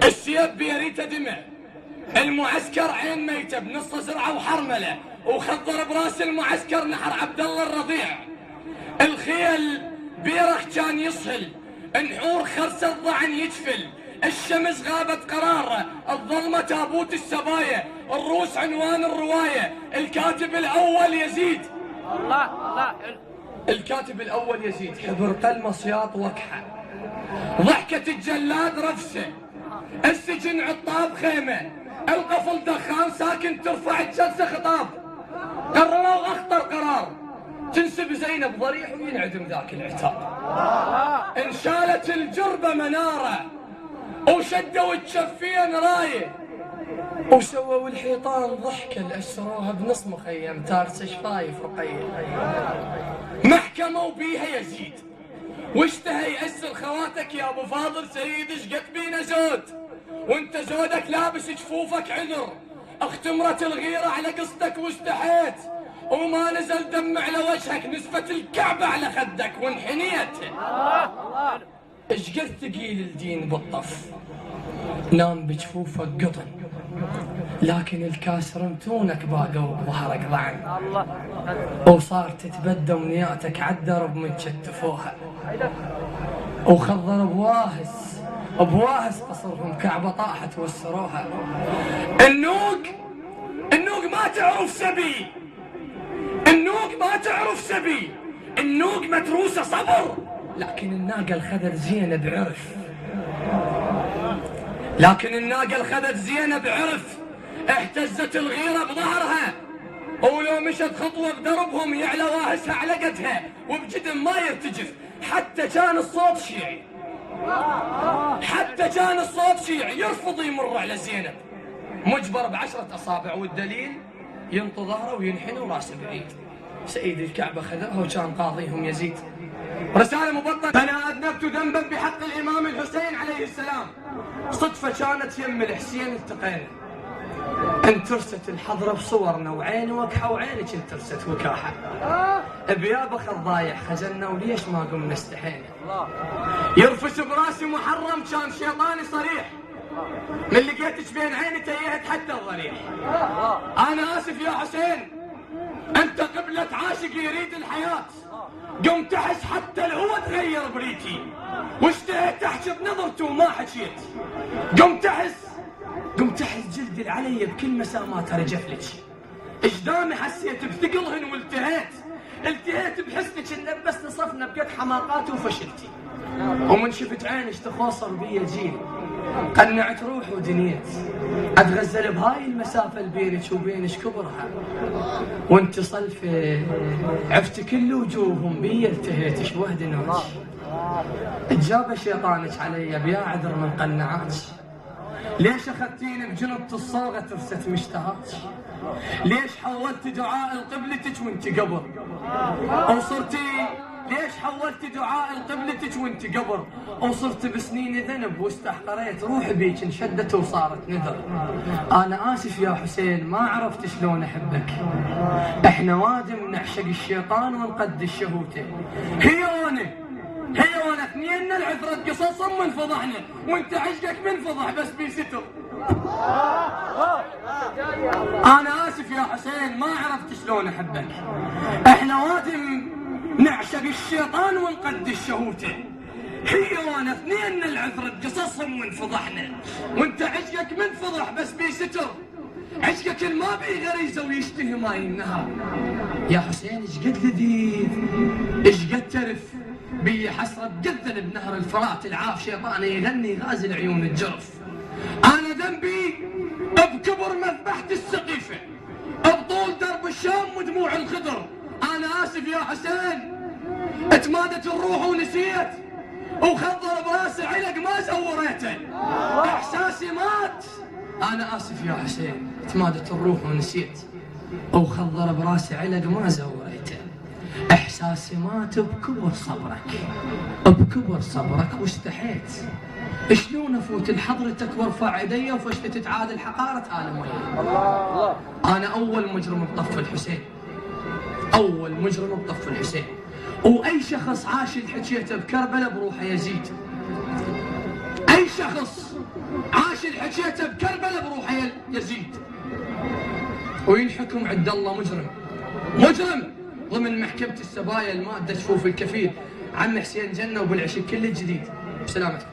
الشيب بيريته دمع، المعسكر عين ميته بنص زرعه وحرمله، وخضر براس المعسكر نحر عبد الله الرضيع. الخيل بيرخ كان يصهل، نحور خرس الضعن يجفل، الشمس غابت قراره، الظلمة تابوت السبايا، الروس عنوان الرواية، الكاتب الأول يزيد. الله الكاتب الأول يزيد، حبر قلمه صياط وكحة، ضحكة الجلاد رفسه، السجن عطاب خيمة، القفل دخان ساكن ترفع الجلسة خطاب. قرروا أخطر قرار، تنسب زينب ضريح وينعدم ذاك العتاب. انشالت الجربة منارة وشدوا الجفين راية، وسووا الحيطان ضحكة لأسروها بنص مخيم تارس شفايف رقية. محكموا بيها يزيد واشتهى يأسر خواتك يا ابو فاضل سيد، شقد بينا زود وانت زودك لابس جفوفك عذر. اختمرت الغيرة على قصتك واستحيت، وما نزل دم على وجهك، نزفت الكعبة على خدك وانحنيت. اشقد ثقيل الدين بالطف، نام بجفوفك قطن، لكن الكاس رمتونك باقوا بظهرك ضعن. وصار تتبدى منياتك عالدرب من شتفوها، وخضر بواهس قصرهم كعبة طاحت وسروها. النوق ما تعرف سبي، النوق ما تعرف سبي، النوق متروسة صبر، لكن الناقة الخذت زينب عرف، لكن الناقة الخذت زينب عرف. اهتزت الغيرة بظهرها، ولو مشت خطوة بدربهم يعلى واهسها علقتها، وبجدم ما يرتجف. حتى كان الصوت شيعي، حتى كان الصوت شيعي يرفض يمر على زينب، مجبر ب10 أصابع، والدليل ينطو ظهره وينحني وراسه بعيد. سيد الكعبة خذرها وكان قاضيهم يزيد. رسالة مبطنة: أنا أذنبت ذنبا بحق الإمام الحسين عليه السلام، صدفة كانت يم الحسين التقينا، انترست الحضرة بصورنا وعين وكحة وعينك انترست وكاحة. بيابا خضايح خجلنا وليش ما قمنا استحينا، يرفس براسي محرم كان شيطاني صريح، من لقيتك بين عيني تيهت حتى الضريح. أنا آسف يا حسين، أنت قبلة عاشق يريد الحياة، قمت أحس حتى الهوى تغير بريتي، واشتهيت أحكي بنظرته وما حكيت. قمت أحس جلدي العلي بكل مسامات رجفلك، اجدامي حسيت بثقلهن والتهيت بحسنك نلبست صفنا بقد حماقاتي وفشلتي. ومن شفت عينك تخوصر بي جيل، قنعت روحي ودنيت، اتغزل بهاي المسافة اللي بينك وبينك كبرها، وانت صلفة عفت كل وجوههم بي التهيت شوهد نوج. تجاب شيطانك علي بيا عذر من قنعاتك، ليش اخذتيني بجنبة الصاغة ترست مشتهاك؟ ليش حولت دعاء لقبلتك وانت قبر؟ ليش حولت دعاء لقبلتك وانت قبر؟ وصرت بسنين ذنب واستحقريت روحي بيك انشدت وصارت نذر. انا اسف يا حسين ما عرفت شلون احبك، احنا وادم نعشق الشيطان ونقد الشهوته. هي وانا اثنين العذرة قصص من فضحنا، وانت عشقك من فضح بس بستر. انا اسف يا حسين ما عرفت شلون احبك، احنا وادم نعشق الشيطان ونقد الشهوته. هي وانا اثنين العذرة قصصهم من فضحنا، وانت عشقك من فضح بس بستر. عشقك ما بي غريزة ويشتهي ماي النهر. يا حسين اشقد لذيذ، اشقد ترف بي حسرة بجذل بنهر الفرات، العاف شيطاني يغني غازل عيون الجرف. انا ذنبي بكبر مذبحة السقيفة، بطول درب الشام ودموع الخضر. انا اسف يا حسين اتمادت الروح ونسيت، وخضر براسي علق ما زوريته، احساسي مات. انا اسف يا حسين اتمادت الروح ونسيت، وخضر براسي علق ما زوريته، احساسي مات بكبر صبرك واستحيت. شلون افوت لحضرتك وارفع ايدي وفشت تتعادل حقارة آل مية. انا اول مجرم بطف الحسين، اول مجرم بطف الحسين، واي شخص عاش اللي حكيته بكربلاء بروحه يزيد. اي شخص عاش الحكيته بكربلاء بروح يزيد، وينحكم عند الله مجرم ضمن محكمة السبايا المادة جفوف الكفيل. عم حسين جنة وبالعشق كله جديد. بسلامتكم.